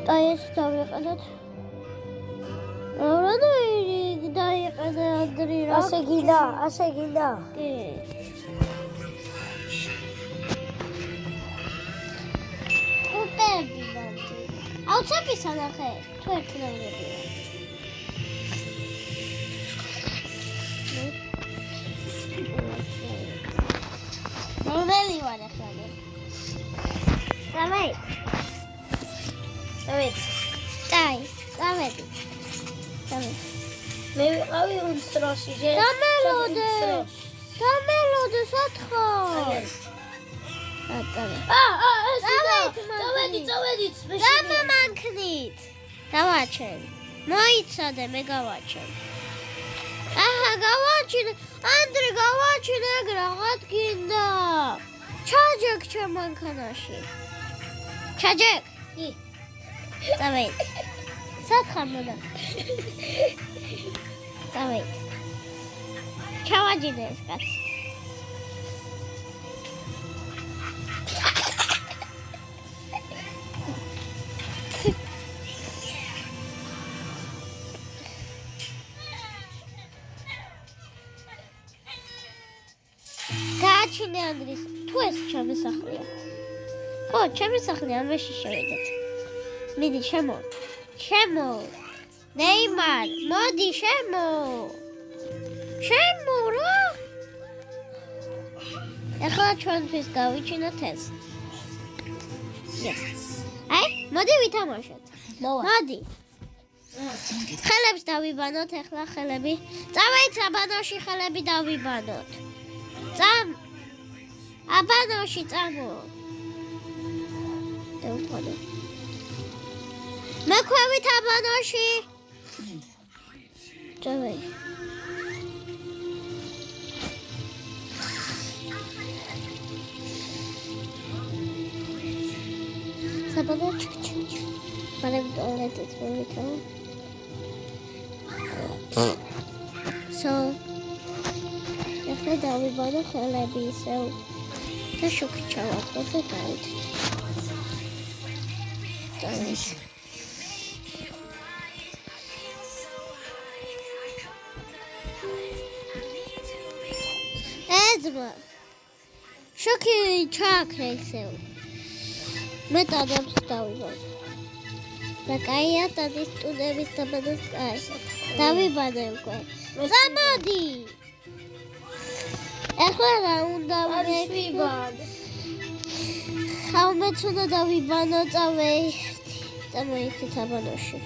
Dayet davıqadat. Orada dayiqadır. Asegila. Uperdi bence. Alçak sana xe. Twerk'ına gidiyor. Normali var efendim. Давай. მე ვიყავი უნსტროში. დამელოდე სათხო. წავედით. დამამანქნით. დავაჩენ. მოიცადე მე გავაჩენ. აჰა გავაჩინე. ანდრე გავაჩინე ეგ რაღაც გინდა. ჩაჯეკ ჩემ მანქანაში. ჩაჯეკ. წავედ. სათხარ მოდა. წავედ. ჩავაჯინე ეს კაცს. გააჩინე ანდრის, თუ ეს ჩემი სახლია. ხო, ჩემი სახლია, ამაში შევიდეთ. მიდი, შემო. ნეიმარ, მოდი, შემო რა? ეხლა ჩვენთვის გავიჩინოთ ეს. აი, მოდი ვითამაშოთ. მოდი. ხელებს დავიბანოთ ეხლა ხელები. წავედით აბანოში ხელები დავიბანოთ. აბანოში წამო. დავუყოდე. მექვევით აბანოში. წავედი. საბადო ჩიქ. მაგრამ ტუალეტით მოვითავ. ეხლა დავიბანო ხელები ისევ. და შუქი ჩავაყო და გავიდეთ. ეძმა შუქი ჩააქრე ისევ. მე ტადებს დავიბანო. და კაია ტადის ტუნების დაბადოს კაისა. დავიბანე უკვე. გამოდი! ეხლა რა უნდა მეკიბან? ხავმეც უნდა დავიბანო წავე. წამოიქით აბანოში.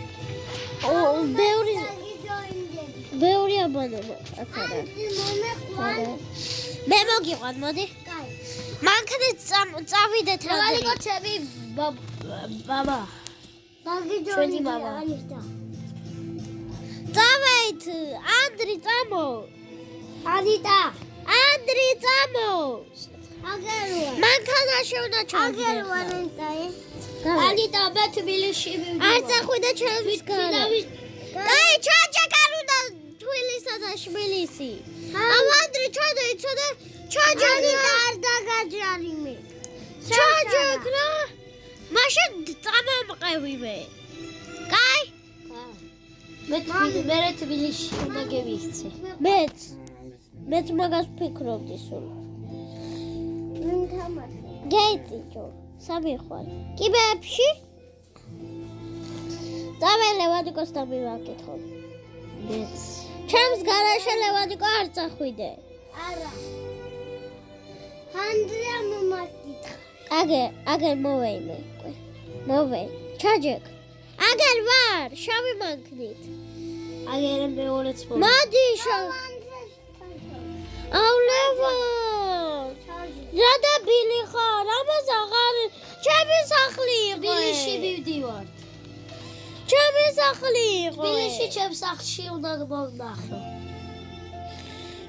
ბევრი აბანოა აქ არა. მე მოგიყვან, მოდი. მანქანით წავიდეთ რა. ვალიკოჩები ბაბა. ჩვენი მამა. წავედით, ანდრი წამო. ანდრი წამო. მანქანაში უნდა ჩავიდე. ალიტა მე თბილისში ვივდივარ. არ წახვიდე ჩემს გარა. კაი, ჩაჯეკ არ უნდა თბილისა და შმილისი. ანდრი ჩადეიცოდე, ჩაჯეკ არ დაგაჯარი მე. ჩაჯეკ რა. მაშინ წამომყევი მე. კაი? მე თბილისში უნდა გევიქცე. მეც მაგას ვფიქრობდი სულ. გეიწიჭო, სამი ხვალ. კიბეებში? წავე ლევადიკოს დამივაკითხო. ჩემს გარაშე ლევადიკო არ წახვიდე. არა. ანდრია მომაკითხა. აგერ მოვე მე. მოვე. ჩაჯეკ. აგერ ვარ, შავი მანქნით. აგერ მეორეც მოვე. მოდი აულევან. რადაბილი ხარ? ამას აღარ ჩემი სახლი იყო. თბილისში ვივდივარ. ჩემი სახლი იყო. თბილისში ჩემს სახლში უნდა მოვნახო.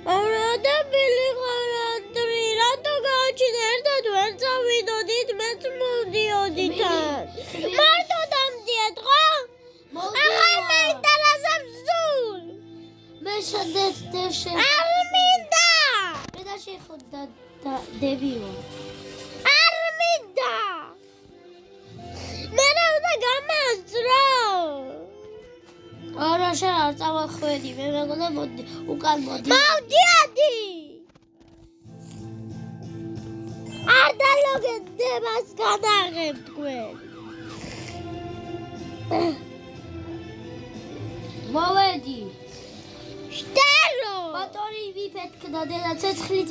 რადაბილი ხარ ანდრი? რატო გააჩინე ერთად ვერ წავიდოდით? მეც მოვდიოდით თან. მარტო დამდიეთ ხო? აღარ მეინტერესებს სულ. მე შედეშე. არ მინდა. მე და შეხოდა დებიო. არ მინდა. მე რა უნდა გამას არ წავახვედი, მე მეგონა მოდი უკან მოდი. მოვდიადი. არ დალოგეთ დებას გადაღებ თქვენ. მოვედი. შტერო. ბატონი ვიფეთქდა დედა ცეცხლით.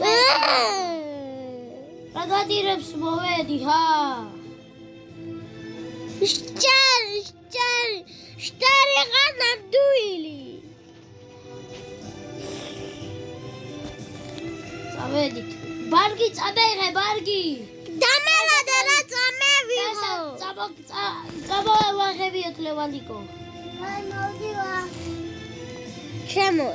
გადადირებს მოვედი, ჰა. შტერი განამდუილი. წავედით. ბარგი წამეღე, ბარგი. დამელადა რა წამევიღო. წამოვაღებიოთ ლევანდიკო. აი მოვდივა. შემო.